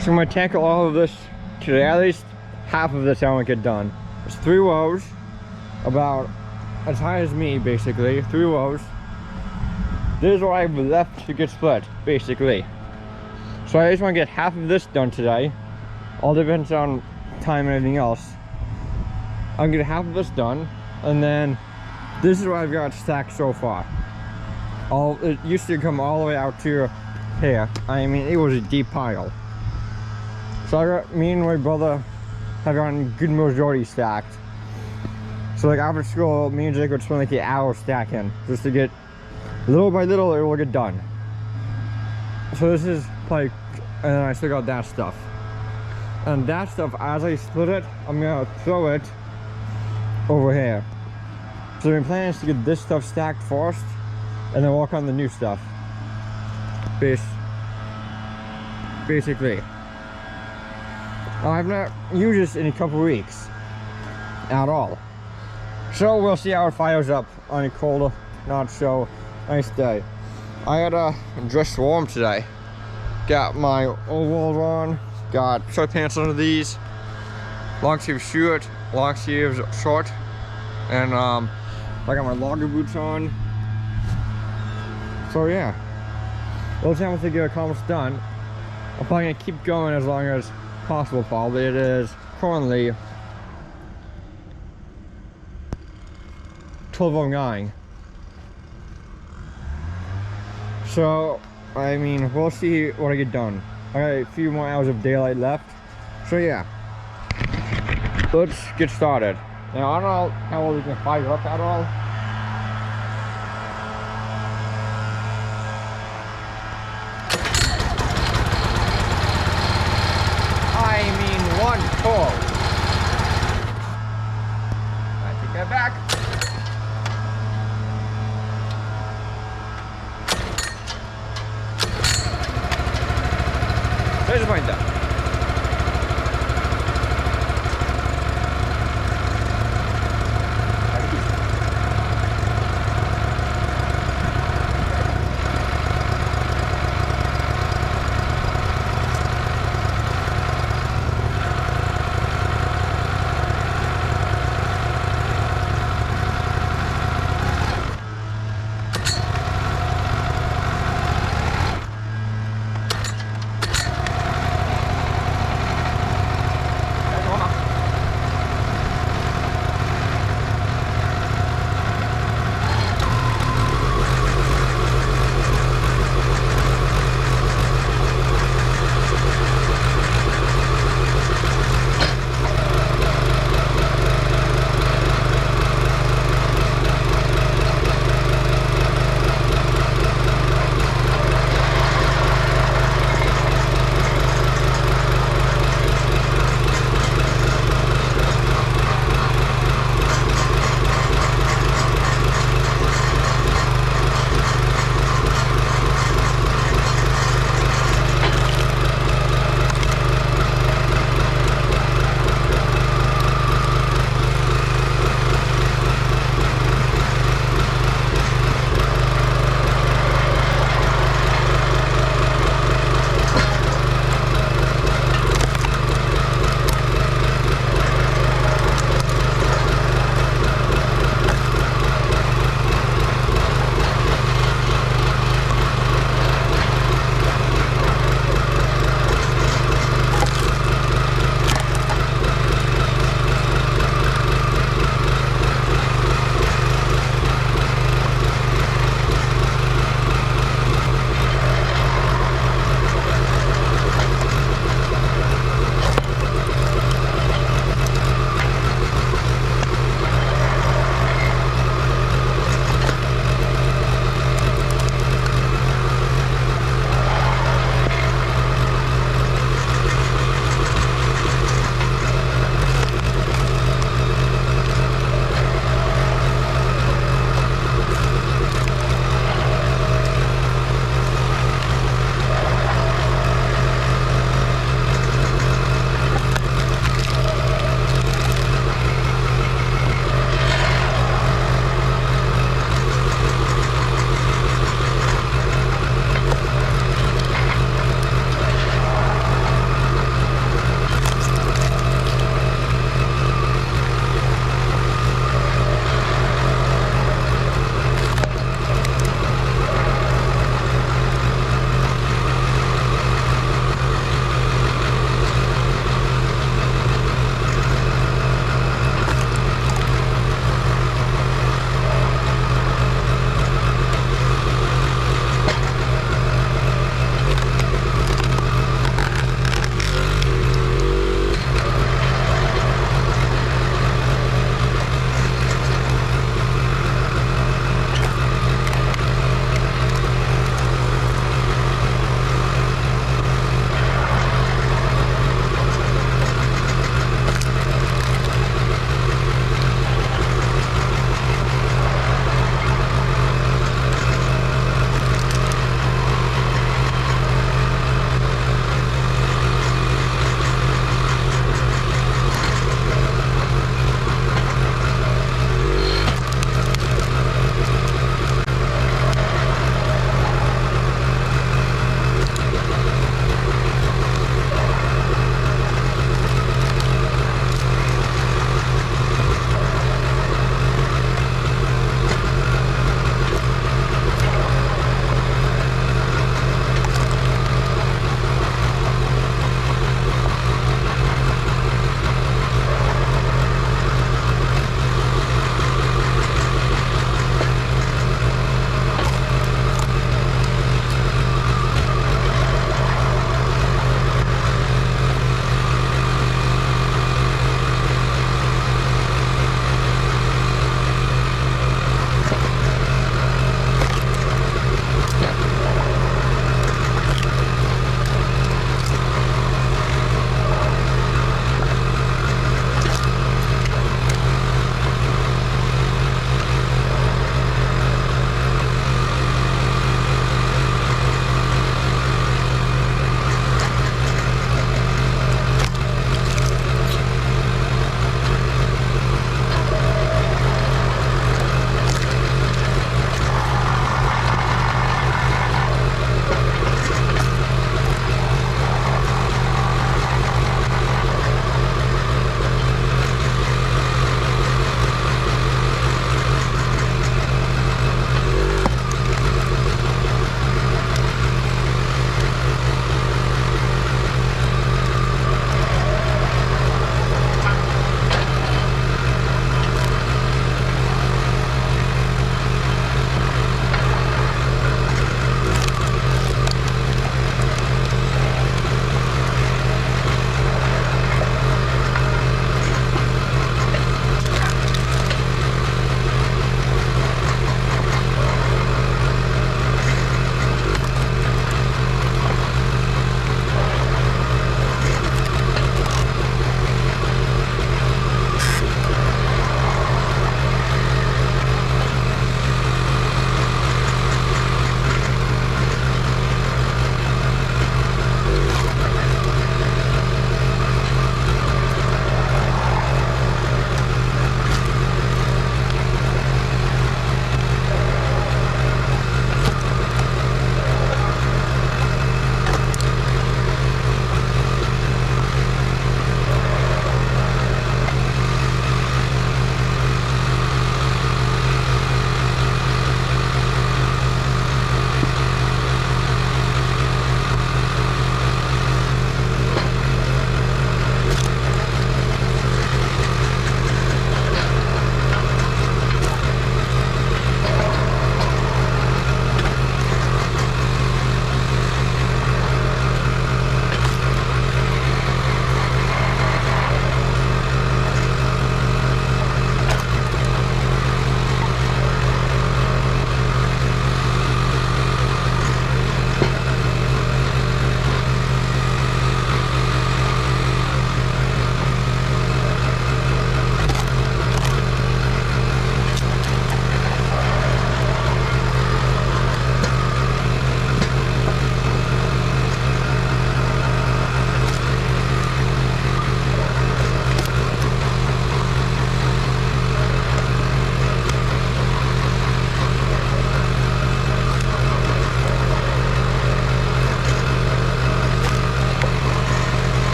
So I'm gonna tackle all of this today. At least half of this I want to get done. It's 3 rows, about as high as me basically. 3 rows. This is what I have left to get split, basically. So I just want to get half of this done today. All depends on time and everything else. I'm gonna get half of this done, and then this is what I've got stacked so far. It used to come all the way out to here. I mean, it was a deep pile. So me and my brother have gotten good majority stacked. So like after school, me and Jake would spend like an hour stacking just to get little by little it will get done. So this is like, and then I still got that stuff. And that stuff, as I split it, I'm gonna throw it over here. So my plan is to get this stuff stacked first, and then work on the new stuff. Basically. I've not used this in a couple weeks at all. So we'll see how it fires up on a cold, not so nice day. I had a dress warm today. Got my overalls on, got sweatpants under these, long sleeve shirt, long sleeves short, and I got my logger boots on. So yeah, we'll see how much I get accomplished done. I'm probably gonna keep going as long as possible, probably. It is currently 12:09. So I mean, we'll see what I get done. I got a few more hours of daylight left. So yeah, let's get started. Now I don't know how well we can fire up at all. I mean, one pull. I take that back. There's mine done.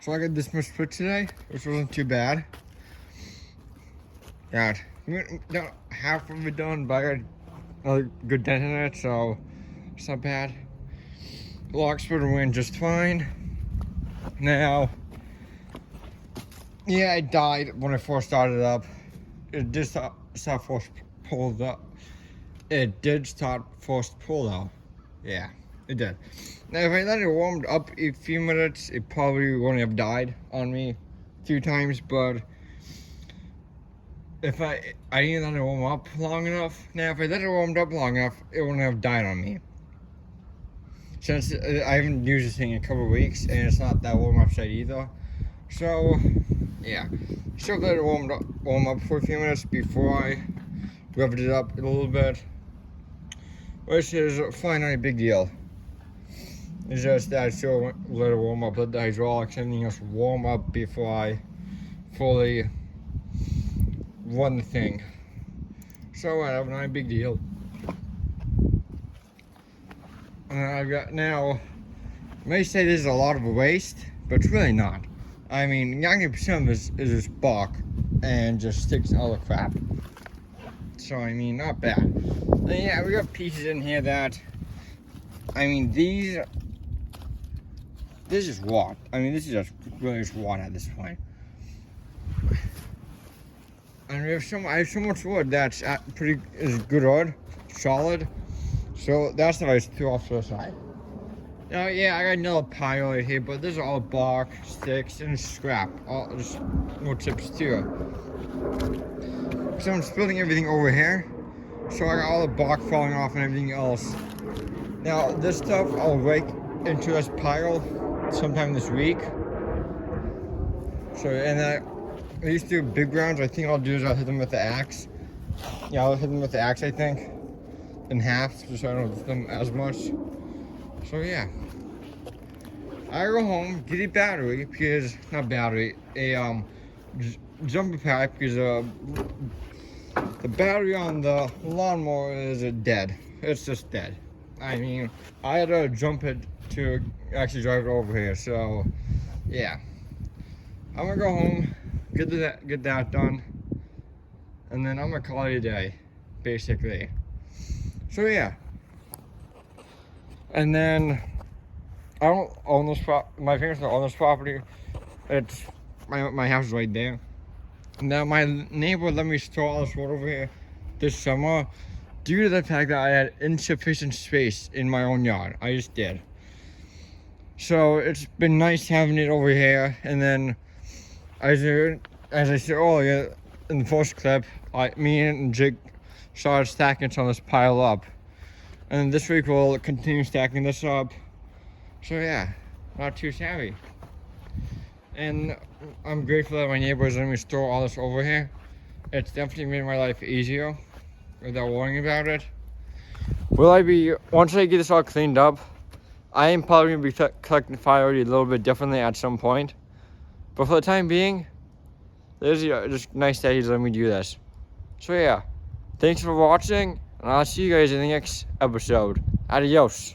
So I got this much split today, which wasn't too bad. God, not half of it done, but I got a good dent in it, so it's not bad. Log splitter went just fine. Now, yeah, it died when I first started up. It did start first pulled up. It did start first pull out. Yeah, it did. Now, if I let it warm up a few minutes, it probably wouldn't have died on me a few times, but if I didn't let it warm up long enough. Now, if I let it warm up long enough, it wouldn't have died on me. Since I haven't used this thing in a couple of weeks, and it's not that warm outside either. So, yeah. Still let it warm up for a few minutes before I revved it up a little bit. Which is fine, not a big deal. It's just that I still let it warm up, let the hydraulics and everything else warm up before I fully run the thing. So whatever, not a big deal. I've got now, I may say this is a lot of waste, but it's really not. I mean, 90% of this is just bark and just sticks and all the crap. So, I mean, not bad. And yeah, we got pieces in here that, I mean, this is what? I mean, this is just really just water at this point. And I have so much wood that's is good wood, solid. So that's what I threw off to the side. Now, yeah, I got another pile right here, but this is all bark, sticks, and scrap. All just more chips too. So I'm spilling everything over here. So I got all the bark falling off and everything else. Now, this stuff I'll rake into this pile sometime this week. So, and I used to do big rounds. I think I'll do is I'll hit them with the axe. Yeah, I'll hit them with the axe, I think, in half, just so I don't hit them as much. So yeah, I go home, get a battery, because, not battery, a jumper pack, because the battery on the lawnmower is dead. It's just dead. I mean, I had to jump it to actually drive it over here, so yeah. I'm gonna go home, get that done, and then I'm gonna call it a day, basically. So yeah. And then I don't own this my parents don't own this property. It's my house is right there. Now my neighbor let me store all this wood over here this summer due to the fact that I had insufficient space in my own yard. I just did. So it's been nice having it over here. And then as I said earlier in the first clip, me and Jake started stacking some of this pile up. And this week we'll continue stacking this up. So yeah, not too shabby. And I'm grateful that my neighbors let me store all this over here. It's definitely made my life easier without worrying about it. Once I get this all cleaned up, I am probably gonna be collecting firewood a little bit differently at some point. But for the time being, it's just nice that he's letting me do this. So yeah, thanks for watching. And I'll see you guys in the next episode. Adios.